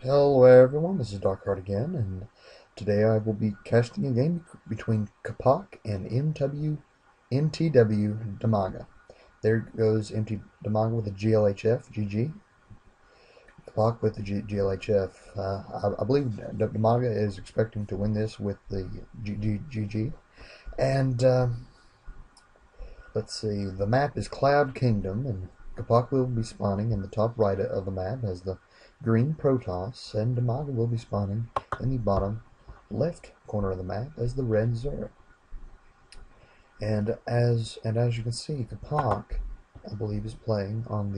Hello everyone, this is Darkheart again, and today I will be casting a game between Capoch and mTwDIMAGA. There goes mTwDIMAGA with a GLHF, GG. Capoch with the GLHF. I believe Dimaga is expecting to win this with the GG. And let's see, the map is Cloud Kingdom, and Capoch will be spawning in the top right of the map as the green Protoss, and Dimaga will be spawning in the bottom left corner of the map as the red Zerg. And as you can see, Capoch, I believe, is playing on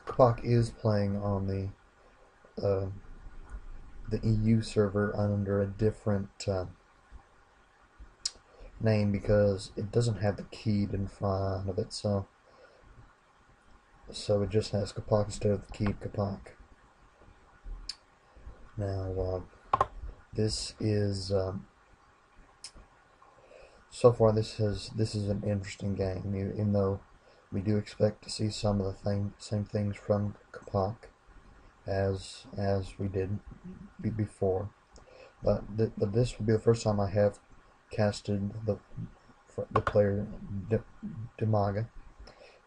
Capoch is playing on the EU server under a different name because it doesn't have the keyed in front of it, so it just has Capoch instead of the keyed Capoch. Now, this is so far this is an interesting game, even though we do expect to see some of the same things from Capoch as we did before. But this will be the first time I have casted the player Dimaga,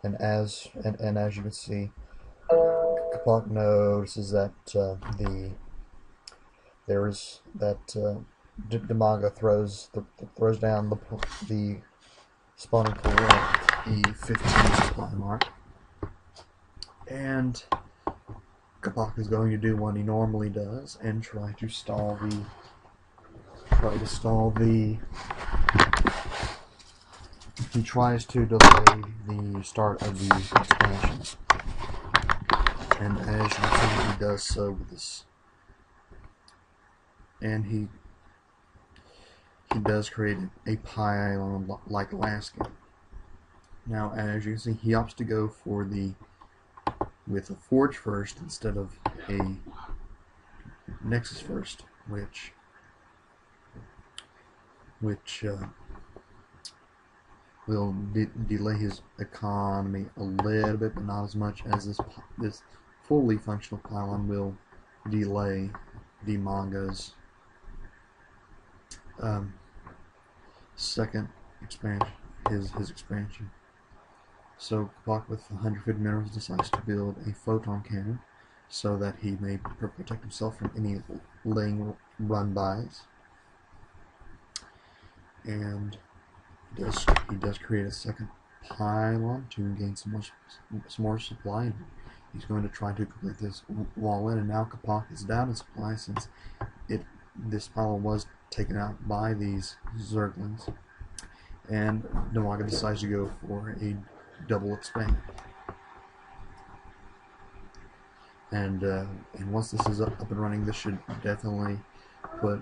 and as you can see, Capoch notices that Dimaga throws down the spawning pool at the 15 supply mark, and Capoch is going to do what he normally does and try to stall the he tries to delay the start of the expansion, and as you can see, he does so with this, and he does create a pylon like last game. Now, as you can see, he opts to go for with a forge first instead of a nexus first, which will delay his economy a little bit, but not as much as this fully functional pylon will delay Dimaga's second expansion, his expansion. So Capoch with 150 minerals decides to build a photon cannon so that he may protect himself from any laying run-bys. And he does create a second pylon to gain some more supply. And he's going to try to complete this wall in, and now Capoch is down in supply since this pylon was taken out by these Zerglings, and Dimaga decides to go for a double expand. And once this is up and running, this should definitely put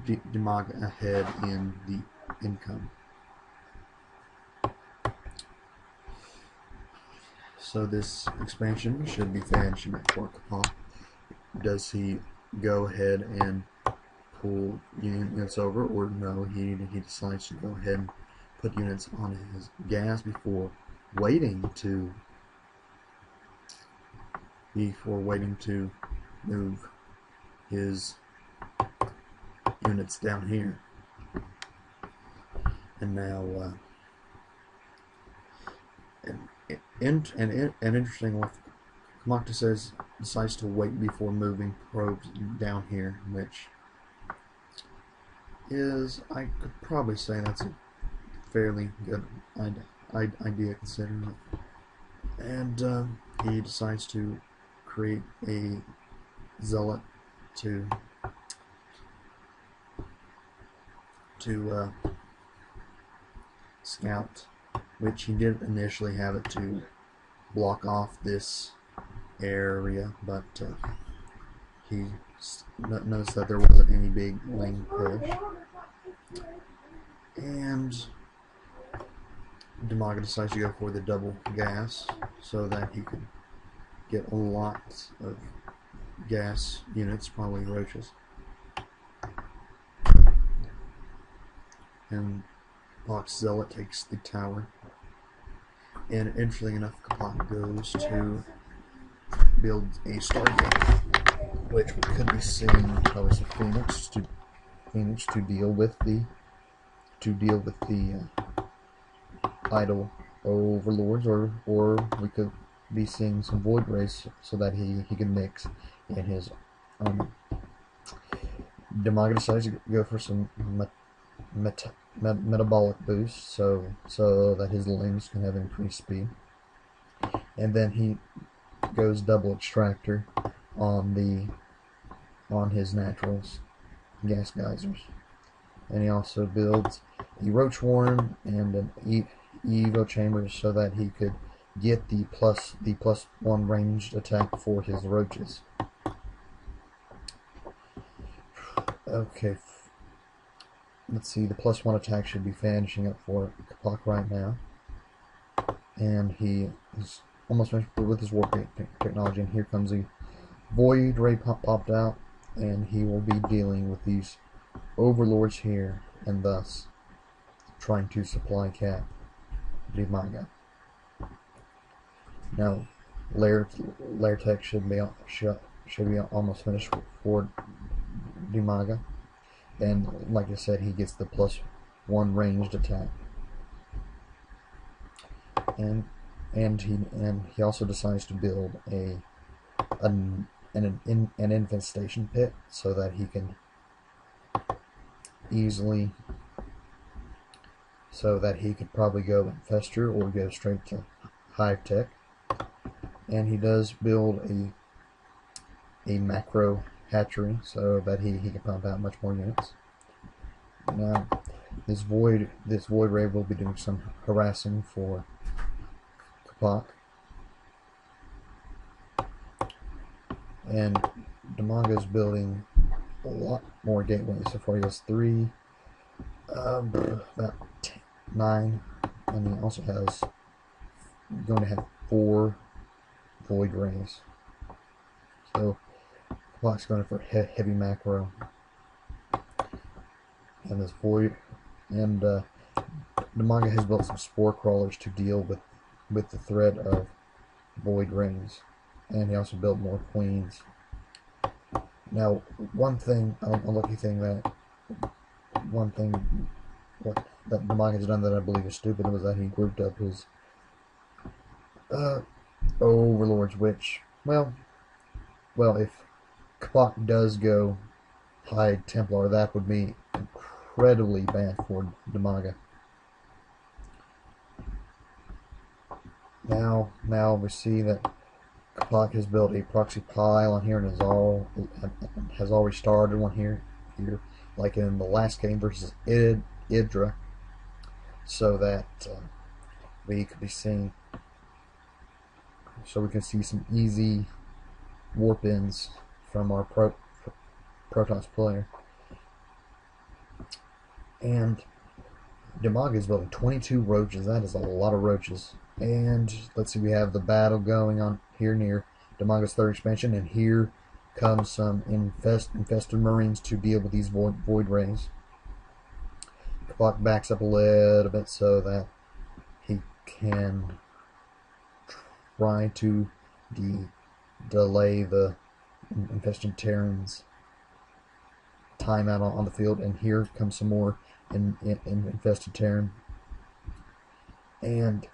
Dimaga ahead in the income. So this expansion should be finishing for Capoch. Does he go ahead and pull units over, or no? He decides to go ahead and put units on his gas before waiting to move his units down here. And now, and interesting, what Capoch decides to wait before moving probes down here, which is, I could probably say that's a fairly good idea considering it. And he decides to create a zealot to scout, which he did initially have it to block off this area, but he noticed that there wasn't any big lane push, and Dimaga decides to go for the double gas so that he could get a lot of gas units, probably roaches. And Capoch's zealot takes the tower. And interestingly enough, Capoch goes to builds a Stargate, which could be seeing probably some Phoenix to deal with the idle overlords, or we could be seeing some void rays so that he can mix in his army. DIMAGA decides to go for some metabolic boost, so that his limbs can have increased speed, and then he goes double extractor on his naturals gas geysers, and he also builds a roach warren and an evo chamber so that he could get the +1 ranged attack for his roaches. Okay, let's see, the +1 attack should be finishing up for Capoch right now, and he is almost finished with his warp technology, and here comes a void ray popped out, and he will be dealing with these overlords here, and thus trying to supply mTwDIMAGA. Now, layer tech should be almost finished for mTwDIMAGA, and like I said, he gets the +1 ranged attack, and he also decides to build an infestation pit so that he can easily, he could probably go infestor or go straight to hive tech, and he does build a macro hatchery so that he can pump out much more units. Now, this void ray will be doing some harassing for Capoch, and mTwDIMAGA is building a lot more gateways. So far he has 3, about 9, and he also has going to have 4 void rays. So Capoch's going for heavy macro, and this void, and mTwDIMAGA has built some spore crawlers to deal with the threat of void rays, and he also built more queens. Now, one thing, unlucky thing that mTwDIMAGA has done that I believe is stupid was that he grouped up his overlords, which, well, if Capoch does go High Templar, that would be incredibly bad for mTwDIMAGA. Now we see that Capoch has built a proxy pile on here and has already started one here, like in the last game versus Idra, so that we could be seeing, so we can see some easy warp ins from our Protoss player. And mTwDIMAGA is building 22 roaches. That is a lot of roaches. And let's see, we have the battle going on here near mTwDIMAGA's 3rd expansion, and here comes some infested marines to deal with these void rays. Capoch backs up a little bit so that he can try to delay the infested Terrans' time out on the field, and here comes some more infested Terran, and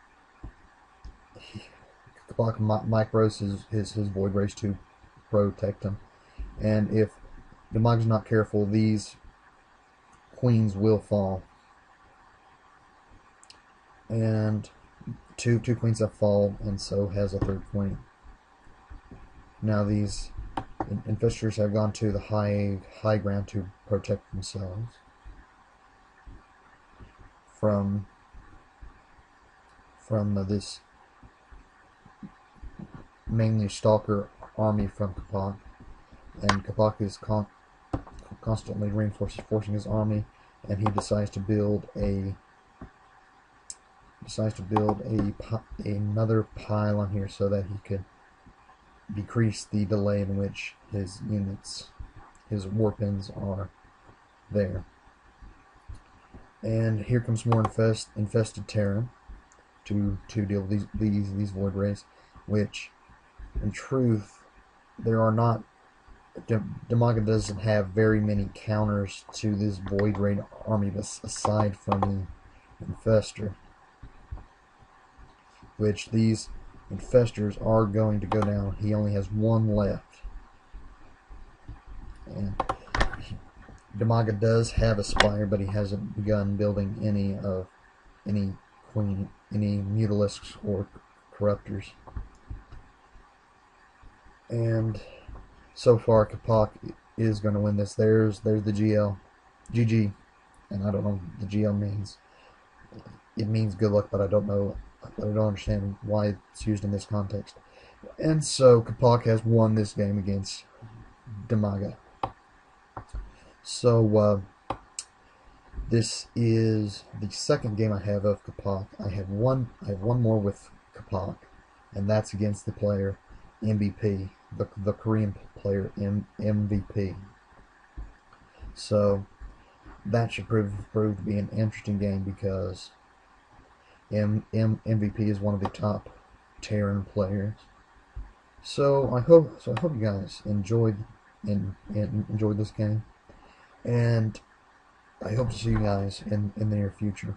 Capoch micros his void rays to protect him, and if mTwDIMAGA's not careful, these queens will fall, and two queens have fallen, and so has a 3rd queen. Now these infestors have gone to the high ground to protect themselves from this mainly stalker army from Capoch, and Capoch is constantly reinforcing his army, and he decides to build another pile on here so that he could decrease the delay in which his units, his warp-ins are there. And here comes more infested Terran to deal with these void rays, which in truth there are not. DIMAGA doesn't have very many counters to this Void Raid army aside from the Infestor, which these Infestors are going to go down. He only has one left. And DIMAGA does have a Spire, but he hasn't begun building any Mutalisks or Corruptors. And so far, Capoch is going to win this. There's the GG, and I don't know what the GL means. It means good luck, but I don't know. I don't understand why it's used in this context. And so Capoch has won this game against DIMAGA. So this is the second game I have of Capoch. I have one more with Capoch, and that's against the player MVP, the Korean player MVP. So that should prove to be an interesting game because MVP is one of the top Terran players. So I hope you guys enjoyed this game, and I hope to see you guys in the near future.